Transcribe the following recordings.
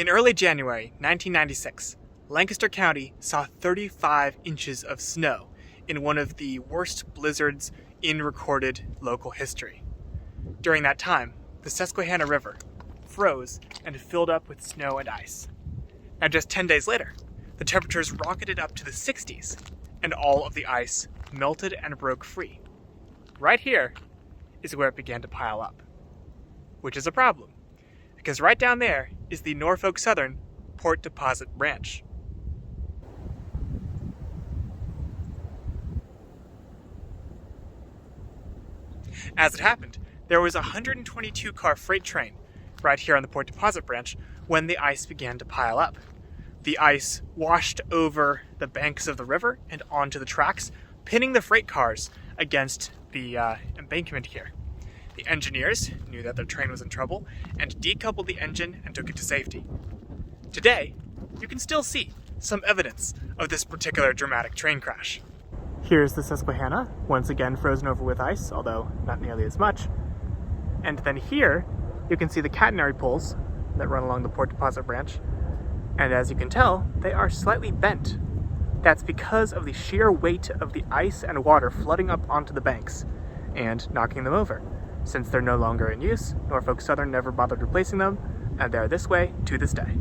In early January 1996, Lancaster County saw 35 inches of snow in one of the worst blizzards in recorded local history. During that time, the Susquehanna River froze and filled up with snow and ice. Now just 10 days later, the temperatures rocketed up to the 60s and all of the ice melted and broke free. Right here is where it began to pile up, which is a problem, because right down there is the Norfolk Southern Port Deposit Branch. As it happened, there was a 122-car freight train right here on the Port Deposit Branch when the ice began to pile up. The ice washed over the banks of the river and onto the tracks, pinning the freight cars against the embankment here. The engineers knew that their train was in trouble and decoupled the engine and took it to safety. Today, you can still see some evidence of this particular dramatic train crash. Here's the Susquehanna, once again frozen over with ice, although not nearly as much. And then here, you can see the catenary poles that run along the Port Deposit Branch. And as you can tell, they are slightly bent. That's because of the sheer weight of the ice and water flooding up onto the banks and knocking them over. Since they're no longer in use, Norfolk Southern never bothered replacing them, and they're this way to this day.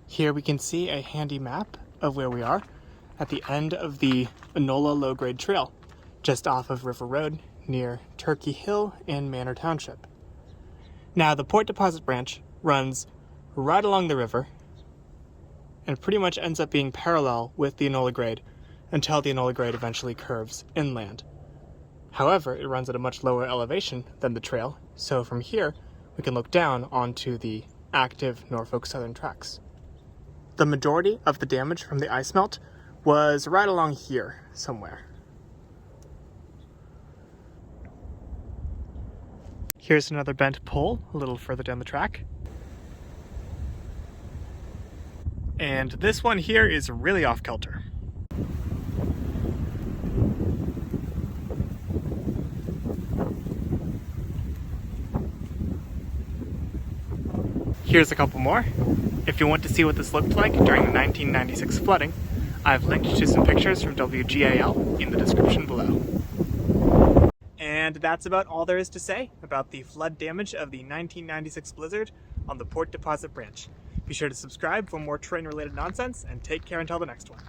Here we can see a handy map of where we are at the end of the Enola low-grade trail, just off of River Road near Turkey Hill in Manor Township. Now, the Port Deposit Branch runs right along the river and pretty much ends up being parallel with the Enola grade until the Enola grade eventually curves inland. However, it runs at a much lower elevation than the trail, so from here we can look down onto the active Norfolk Southern tracks. The majority of the damage from the ice melt was right along here somewhere. Here's another bent pole a little further down the track. And this one here is really off kilter. Here's a couple more. If you want to see what this looked like during the 1996 flooding, I've linked to some pictures from WGAL in the description below. And that's about all there is to say about the flood damage of the 1996 blizzard on the Port Deposit Branch. Be sure to subscribe for more train-related nonsense, and take care until the next one.